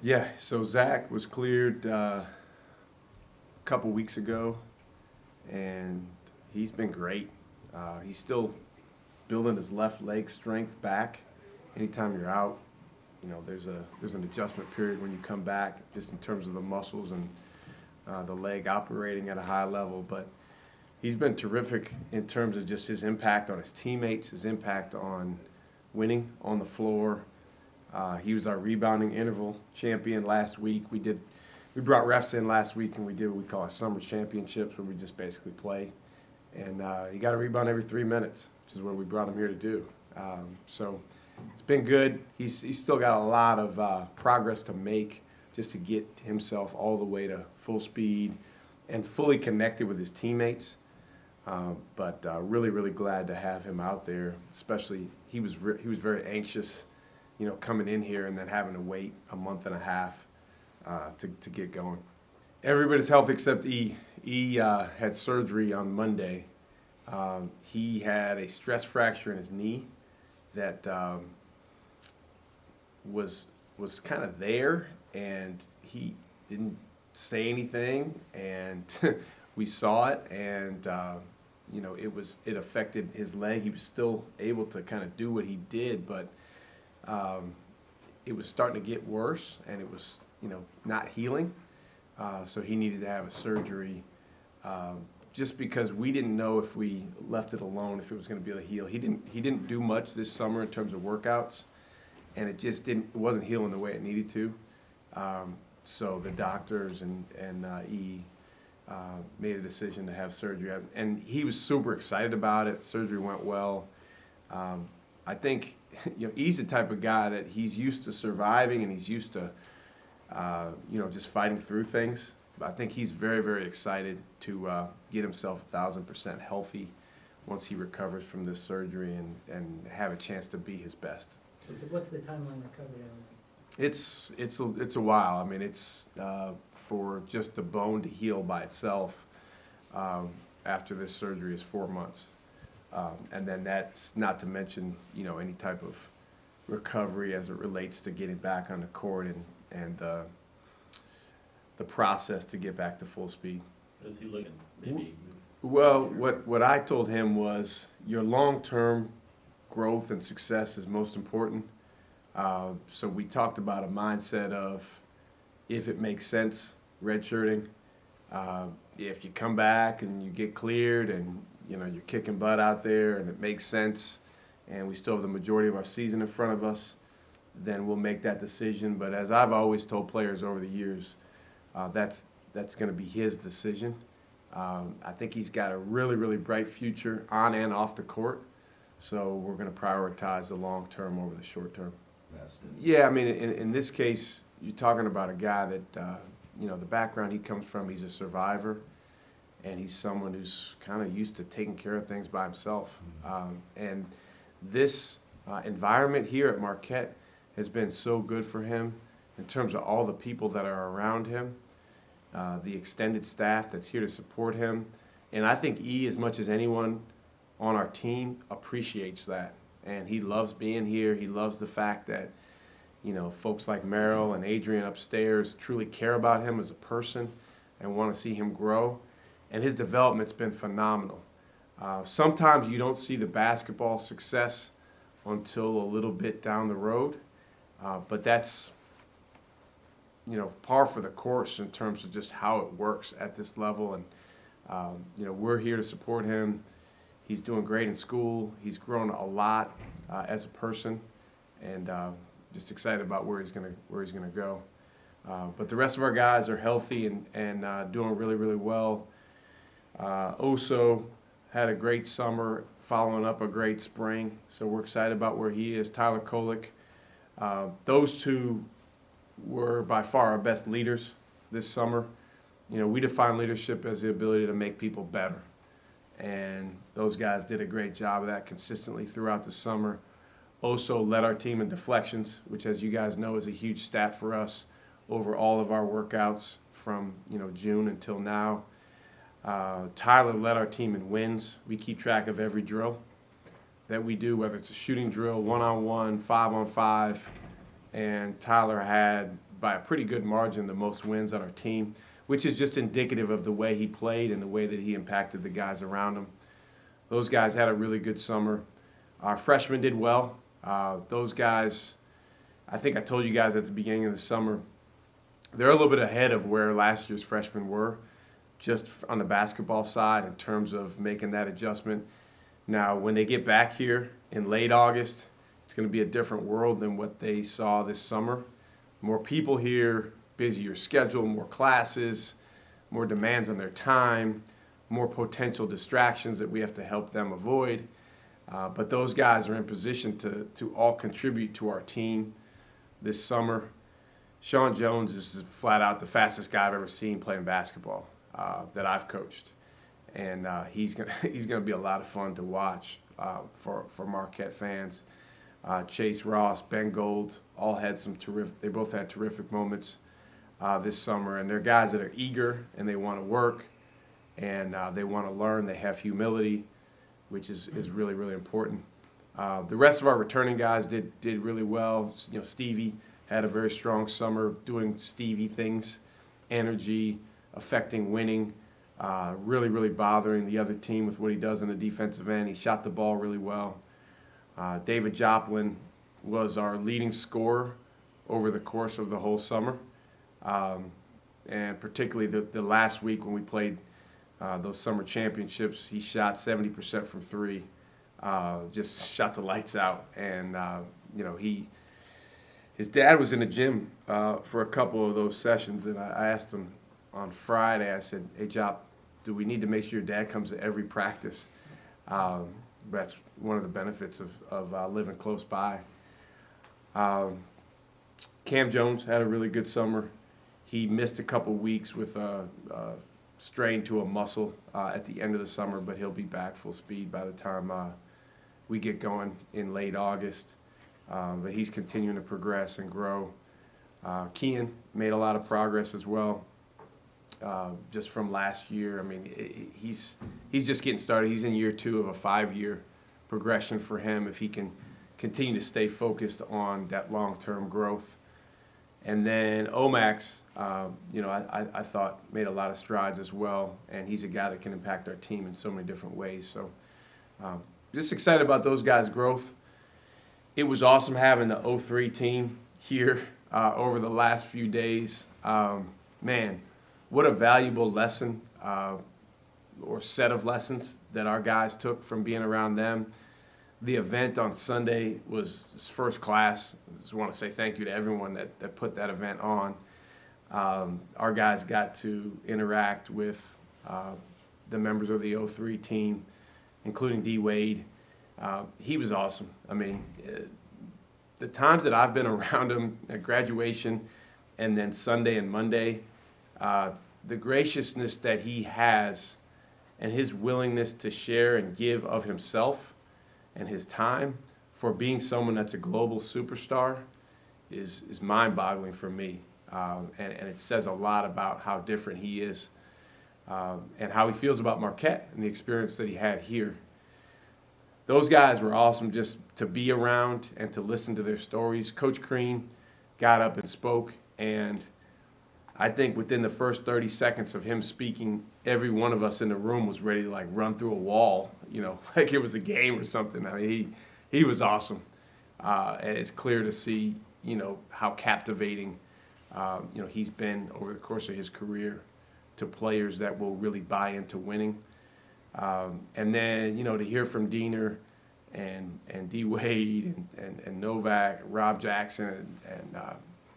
Yeah, so Zach was cleared a couple weeks ago, and he's been great. He's still building his left leg strength back. Anytime you're out, there's an adjustment period when you come back, just in terms of the muscles and the leg operating at a high level. But he's been terrific in terms of just his impact on his teammates, his impact on winning on the floor. He was our rebounding interval champion last week. We brought refs in last week and we did what we call our summer championships, where we just basically play. And he got a rebound every 3 minutes, which is what we brought him here to do. So it's been good. He's still got a lot of progress to make just to get himself all the way to full speed and fully connected with his teammates. But really, really glad to have him out there. Especially, he was very anxious, coming in here and then having to wait a month and a half to get going. Everybody's healthy except E. E had surgery on Monday. He had a stress fracture in his knee that was kind of there, and he didn't say anything, and we saw it, and it affected his leg. He was still able to kind of do what he did, but it was starting to get worse, and it was not healing. So he needed to have a surgery, just because we didn't know if we left it alone if it was going to be able to heal. He didn't do much this summer in terms of workouts, and it wasn't healing the way it needed to. So the doctors and E made a decision to have surgery, and he was super excited about it. Surgery went well. I think he's the type of guy that he's used to surviving, and he's used to just fighting through things. But I think he's very, very excited to get himself 1,000% healthy once he recovers from this surgery and have a chance to be his best. What's the timeline recovery on It's a while. I mean, it's for just the bone to heal by itself after this surgery is 4 months. And then that's not to mention, any type of recovery as it relates to getting back on the court and the process to get back to full speed. How's he looking? Maybe. Well, what I told him was your long-term growth and success is most important. So we talked about a mindset of, if it makes sense, redshirting. If you come back and you get cleared and you're kicking butt out there and it makes sense, and we still have the majority of our season in front of us, then we'll make that decision. But as I've always told players over the years, that's going to be his decision. I think he's got a really, really bright future on and off the court. So we're going to prioritize the long term over the short term. Yeah, I mean, in this case, you're talking about a guy that, the background he comes from, he's a survivor, and he's someone who's kind of used to taking care of things by himself. And this environment here at Marquette has been so good for him in terms of all the people that are around him, the extended staff that's here to support him. And I think E, as much as anyone on our team, appreciates that. And he loves being here. He loves the fact that, folks like Merrill and Adrian upstairs truly care about him as a person and want to see him grow. And his development's been phenomenal. Sometimes you don't see the basketball success until a little bit down the road, but that's, par for the course in terms of just how it works at this level. And, we're here to support him. He's doing great in school. He's grown a lot as a person, and just excited about where he's gonna go. But the rest of our guys are healthy and doing really, really well. Oso had a great summer, following up a great spring, so we're excited about where he is. Tyler Kolick, those two were by far our best leaders this summer. We define leadership as the ability to make people better. And those guys did a great job of that consistently throughout the summer. Oso led our team in deflections, which, as you guys know, is a huge stat for us over all of our workouts from June until now. Tyler led our team in wins. We keep track of every drill that we do, whether it's a shooting drill, 1-on-1, 5-on-5, and Tyler had by a pretty good margin, the most wins on our team, which is just indicative of the way he played and the way that he impacted the guys around him. Those guys had a really good summer. Our freshmen did well. Those guys, I think I told you guys at the beginning of the summer, they're a little bit ahead of where last year's freshmen were, just on the basketball side in terms of making that adjustment. Now, when they get back here in late August, it's going to be a different world than what they saw this summer. More people here, busier schedule, more classes, more demands on their time, more potential distractions that we have to help them avoid. But those guys are in position to all contribute to our team this summer. Sean Jones is flat out the fastest guy I've ever seen playing basketball that I've coached. And he's gonna be a lot of fun to watch for Marquette fans. Chase Ross, Ben Gold, all had some terrific. They both had terrific moments this summer, and they're guys that are eager and they want to work and they want to learn. They have humility, which is really, really important. The rest of our returning guys did really well. You know, Stevie had a very strong summer doing Stevie things, energy, affecting winning, really, really bothering the other team with what he does on the defensive end. He shot the ball really well. David Joplin was our leading scorer over the course of the whole summer, and particularly the last week when we played those summer championships, he shot 70% from three, just shot the lights out. And you know, his dad was in the gym for a couple of those sessions, and I asked him on Friday. I said, "Hey, Jop, do we need to make sure your dad comes to every practice?" That's one of the benefits of living close by. Cam Jones had a really good summer. He missed a couple weeks with a strain to a muscle at the end of the summer, but he'll be back full speed by the time we get going in late August. But he's continuing to progress and grow. Kean made a lot of progress as well, just from last year. I mean, he's just getting started. He's in year 2 of a 5-year progression for him if he can continue to stay focused on that long-term growth. And then Omax, you know, I thought made a lot of strides as well, and he's a guy that can impact our team in so many different ways. So just excited about those guys' growth. It was awesome having the 03 team here over the last few days. Man, what a valuable lesson or set of lessons that our guys took from being around them. The event on Sunday was first class. I just want to say thank you to everyone that put that event on. Our guys got to interact with the members of the 03 team, including D. Wade. He was awesome. I mean, the times that I've been around him at graduation and then Sunday and Monday, the graciousness that he has and his willingness to share and give of himself and his time for being someone that's a global superstar is mind-boggling for me. And it says a lot about how different he is and how he feels about Marquette and the experience that he had here. Those guys were awesome just to be around and to listen to their stories. Coach Crean got up and spoke, and I think within the first 30 seconds of him speaking, every one of us in the room was ready to like run through a wall, you know, like it was a game or something. I mean, he was awesome. And it's clear to see, you know, how captivating, you know, he's been over the course of his career to players that will really buy into winning. And then, you know, to hear from Diener and D. Wade and Novak, Rob Jackson and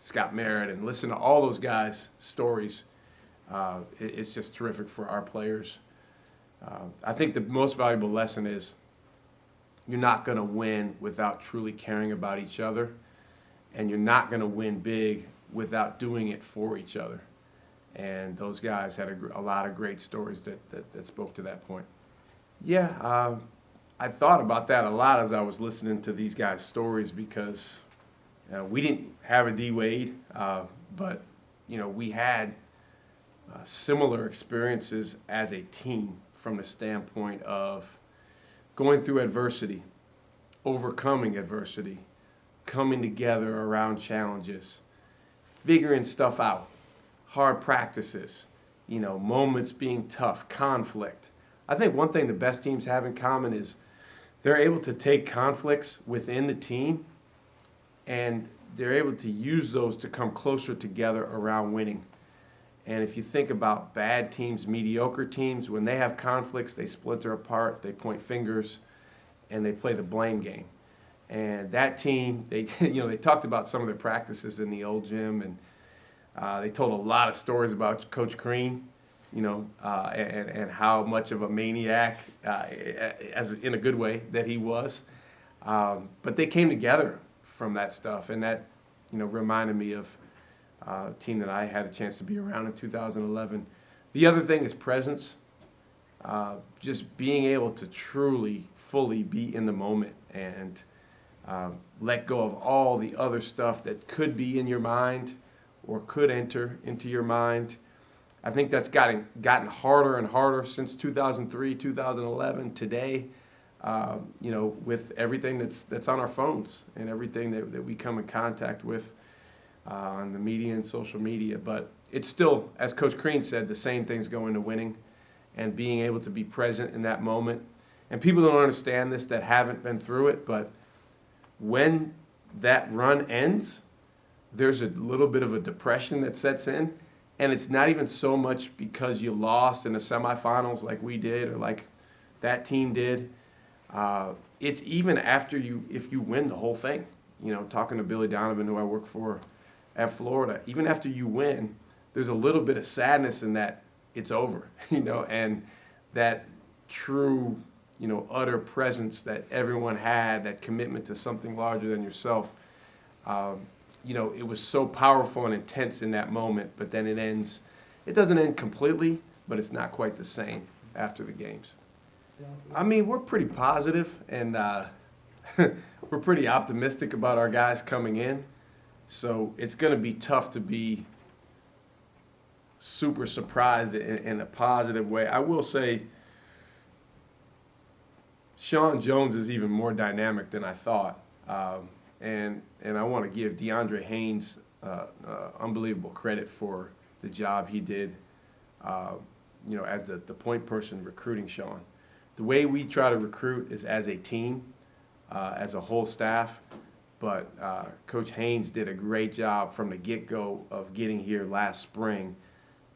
Scott Merritt, and listen to all those guys' stories, it's just terrific for our players. I think the most valuable lesson is you're not going to win without truly caring about each other, and you're not going to win big without doing it for each other. And those guys had a lot of great stories that spoke to that point. Yeah, I thought about that a lot as I was listening to these guys' stories because we didn't have a D. Wade, but you know, we had similar experiences as a team from the standpoint of going through adversity, overcoming adversity, coming together around challenges, figuring stuff out, hard practices, moments being tough, conflict. I think one thing the best teams have in common is they're able to take conflicts within the team and they're able to use those to come closer together around winning. And if you think about bad teams, mediocre teams, when they have conflicts, they splinter apart, they point fingers, and they play the blame game. And that team, they they talked about some of their practices in the old gym, and they told a lot of stories about Coach Crean, and how much of a maniac, as in a good way, that he was. But they came together from that stuff, and that reminded me of a team that I had a chance to be around in 2011. The other thing is presence, just being able to truly, fully be in the moment and let go of all the other stuff that could be in your mind or could enter into your mind. I think that's gotten harder and harder since 2003, 2011, today, with everything that's on our phones and everything that we come in contact with on the media and social media. But it's still, as Coach Crean said, the same things go into winning and being able to be present in that moment. And people don't understand this that haven't been through it, but when that run ends, there's a little bit of a depression that sets in. And it's not even so much because you lost in the semifinals like we did or like that team did. It's even after if you win the whole thing. Talking to Billy Donovan, who I work for at Florida, even after you win, there's a little bit of sadness in that it's over, and that true, utter presence that everyone had, that commitment to something larger than yourself. It was so powerful and intense in that moment, but then it ends. It doesn't end completely, but it's not quite the same after the games. I mean, we're pretty positive, and we're pretty optimistic about our guys coming in. So it's going to be tough to be super surprised in a positive way. I will say Sean Jones is even more dynamic than I thought. And I want to give DeAndre Haynes unbelievable credit for the job he did, as the point person recruiting Sean. The way we try to recruit is as a team, as a whole staff. But Coach Haynes did a great job from the get-go of getting here last spring,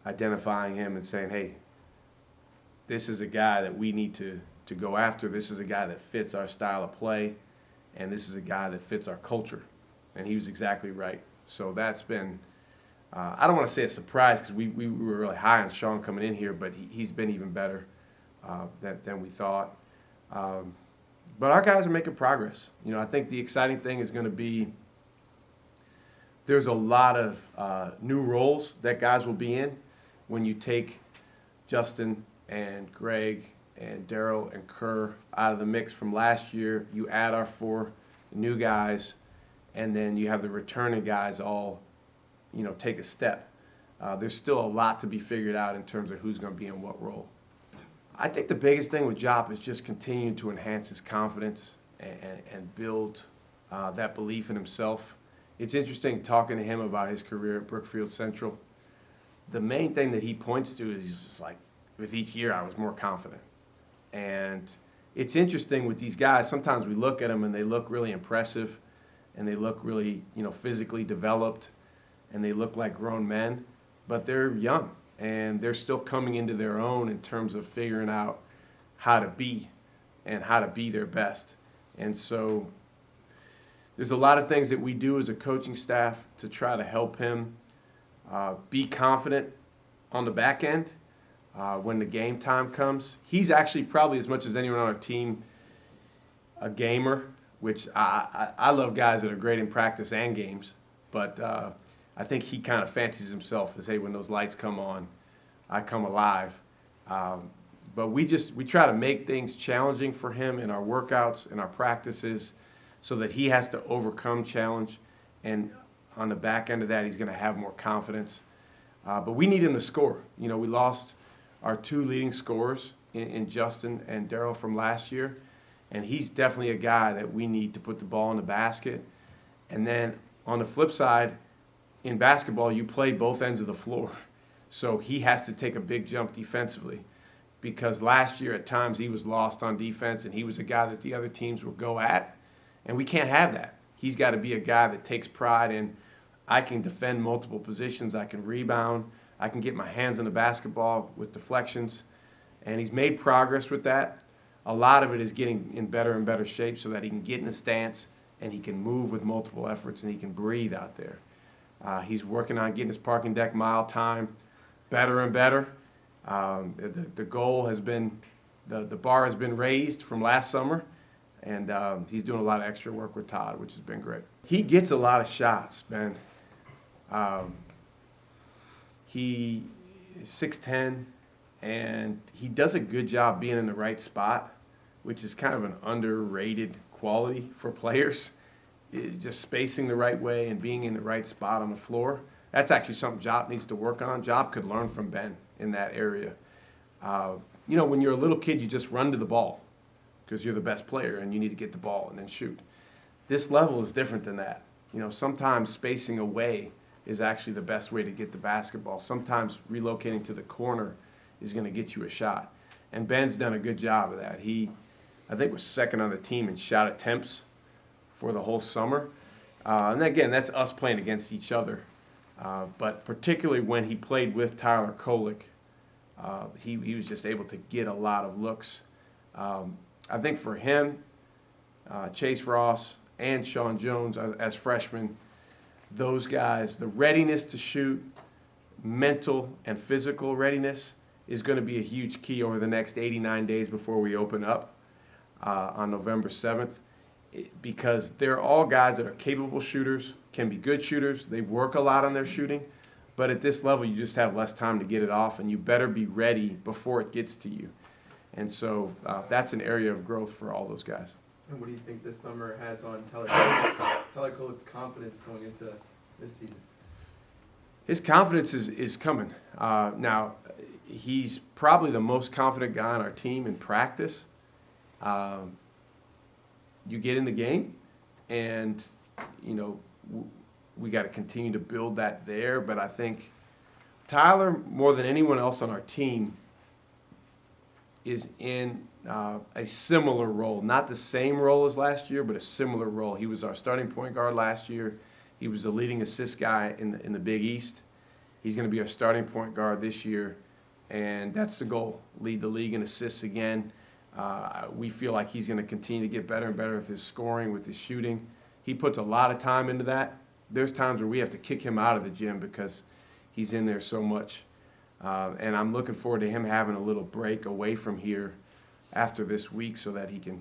identifying him and saying, hey, this is a guy that we need to go after. This is a guy that fits our style of play, and this is a guy that fits our culture. And he was exactly right. So that's been, I don't want to say a surprise because we were really high on Sean coming in here, but he's been even better than we thought. But our guys are making progress. I think the exciting thing is going to be there's a lot of new roles that guys will be in when you take Justin and Greg and Daryl and Kerr out of the mix from last year. You add our 4 new guys, and then you have the returning guys all, take a step. There's still a lot to be figured out in terms of who's going to be in what role. I think the biggest thing with Jop is just continuing to enhance his confidence and build that belief in himself. It's interesting talking to him about his career at Brookfield Central. The main thing that he points to is he's just like, with each year I was more confident. And it's interesting with these guys, sometimes we look at them and they look really impressive and they look really, physically developed and they look like grown men, but they're young. And they're still coming into their own in terms of figuring out how to be and how to be their best. And so there's a lot of things that we do as a coaching staff to try to help him be confident on the back end when the game time comes. He's actually probably, as much as anyone on our team, a gamer, which I love guys that are great in practice and games. But I think he kind of fancies himself as, hey, when those lights come on, I come alive. But we try to make things challenging for him in our workouts, in our practices, so that he has to overcome challenge. And on the back end of that, he's going to have more confidence. But we need him to score. We lost our 2 leading scorers in Justin and Daryl from last year. And he's definitely a guy that we need to put the ball in the basket. And then on the flip side, in basketball, you play both ends of the floor. So he has to take a big jump defensively, because last year at times he was lost on defense and he was a guy that the other teams would go at, and we can't have that. He's got to be a guy that takes pride in, I can defend multiple positions, I can rebound, I can get my hands on the basketball with deflections, and he's made progress with that. A lot of it is getting in better and better shape so that he can get in a stance and he can move with multiple efforts and he can breathe out there. He's working on getting his parking deck mile time better and better. The goal has been, the bar has been raised from last summer, and he's doing a lot of extra work with Todd, which has been great. He gets a lot of shots, man. He is 6'10", and he does a good job being in the right spot, which is kind of an underrated quality for players. Just spacing the right way and being in the right spot on the floor. That's actually something Job needs to work on. Job could learn from Ben in that area. When you're a little kid, you just run to the ball because you're the best player and you need to get the ball and then shoot. This level is different than that. Sometimes spacing away is actually the best way to get the basketball. Sometimes relocating to the corner is going to get you a shot. And Ben's done a good job of that. He, I think, was second on the team in shot attempts for the whole summer. And again, that's us playing against each other. But particularly when he played with Tyler Kolek, he was just able to get a lot of looks. I think for him, Chase Ross and Sean Jones as freshmen, those guys, the readiness to shoot, mental and physical readiness is going to be a huge key over the next 89 days before we open up on November 7th. Because they're all guys that are capable shooters, can be good shooters. They work a lot on their shooting. But at this level, you just have less time to get it off, and you better be ready before it gets to you. And so that's an area of growth for all those guys. And what do you think this summer has on Tyler Kolek's confidence going into this season? His confidence is coming. Now, he's probably the most confident guy on our team in practice. You get in the game, and, we got to continue to build that there. But I think Tyler, more than anyone else on our team, is in a similar role. Not the same role as last year, but a similar role. He was our starting point guard last year. He was the leading assist guy in the Big East. He's going to be our starting point guard this year, and that's the goal, lead the league in assists again. We feel like he's going to continue to get better and better with his scoring, with his shooting. He puts a lot of time into that. There's times where we have to kick him out of the gym because he's in there so much. And I'm looking forward to him having a little break away from here after this week so that he can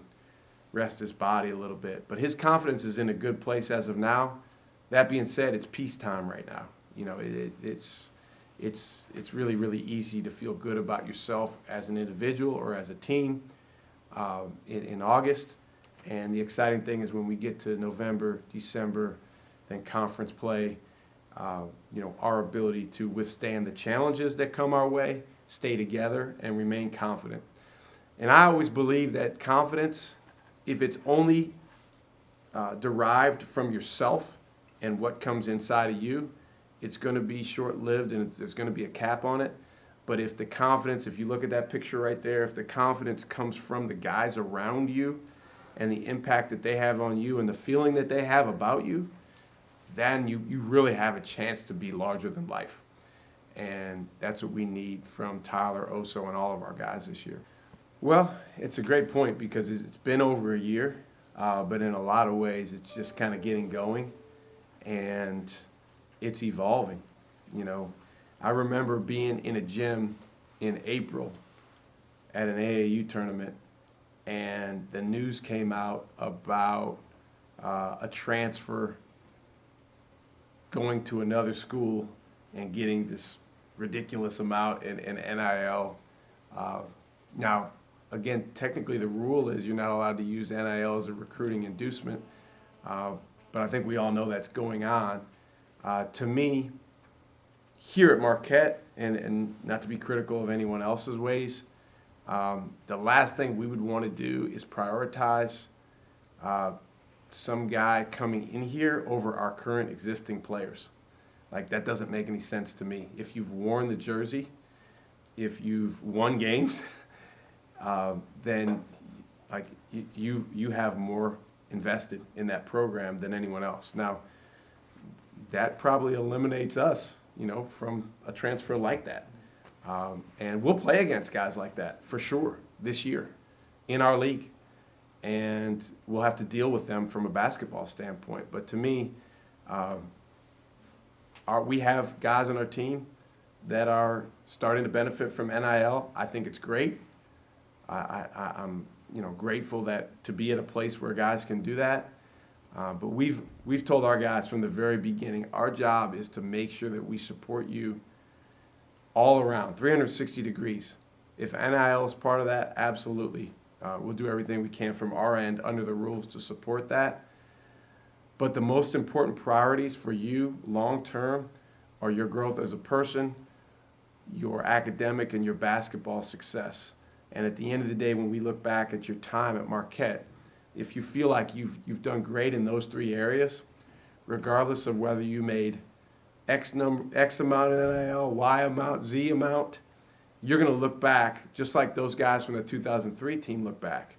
rest his body a little bit. But his confidence is in a good place as of now. That being said, it's peacetime right now. It's really, really easy to feel good about yourself as an individual or as a team in August. And the exciting thing is when we get to November, December, then conference play, our ability to withstand the challenges that come our way, stay together, and remain confident. And I always believe that confidence, if it's only derived from yourself and what comes inside of you, it's going to be short-lived and there's going to be a cap on it. But if the confidence, if you look at that picture right there, if the confidence comes from the guys around you and the impact that they have on you and the feeling that they have about you, then you really have a chance to be larger than life. And that's what we need from Tyler, Oso, and all of our guys this year. Well, it's a great point because it's been over a year, but in a lot of ways it's just kind of getting going and it's evolving. I remember being in a gym in April at an AAU tournament, and the news came out about a transfer going to another school and getting this ridiculous amount in NIL. Now, again, technically the rule is you're not allowed to use NIL as a recruiting inducement, but I think we all know that's going on. To me, here at Marquette, and not to be critical of anyone else's ways, the last thing we would want to do is prioritize some guy coming in here over our current existing players. Like, that doesn't make any sense to me. If you've worn the jersey, if you've won games, then like you have more invested in that program than anyone else. Now, that probably eliminates us, from a transfer like that. And we'll play against guys like that for sure this year in our league. And we'll have to deal with them from a basketball standpoint. But to me, we have guys on our team that are starting to benefit from NIL. I think it's great. I'm grateful to be at a place where guys can do that. But we've told our guys from the very beginning, our job is to make sure that we support you all around, 360 degrees. If NIL is part of that, absolutely. We'll do everything we can from our end under the rules to support that. But the most important priorities for you long term are your growth as a person, your academic and your basketball success. And at the end of the day, when we look back at your time at Marquette, if you feel like you've done great in those three areas, regardless of whether you made X amount in NIL, Y amount, Z amount, you're going to look back just like those guys from the 2003 team look back,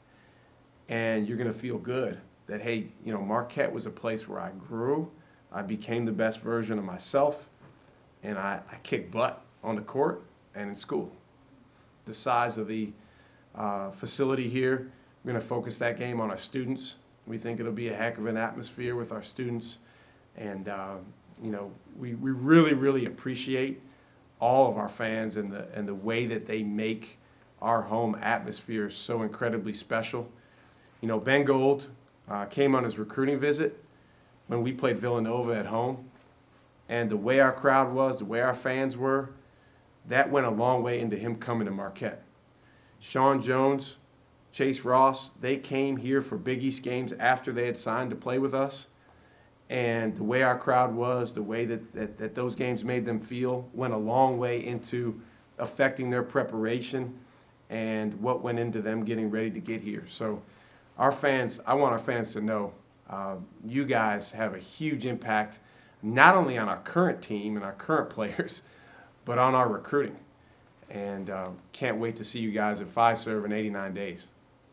and you're going to feel good that, hey, Marquette was a place where I grew, I became the best version of myself, and I kicked butt on the court and in school. The size of the facility here, we're going to focus that game on our students. We think it'll be a heck of an atmosphere with our students, and we really, really appreciate all of our fans and the way that they make our home atmosphere so incredibly special. Ben Gold came on his recruiting visit when we played Villanova at home, and the way our crowd was, the way our fans were, that went a long way into him coming to Marquette. Sean Jones, Chase Ross, they came here for Big East games after they had signed to play with us. And the way our crowd was, the way that those games made them feel, went a long way into affecting their preparation and what went into them getting ready to get here. So I want our fans to know you guys have a huge impact, not only on our current team and our current players, but on our recruiting. And can't wait to see you guys at Fiserv in 89 days.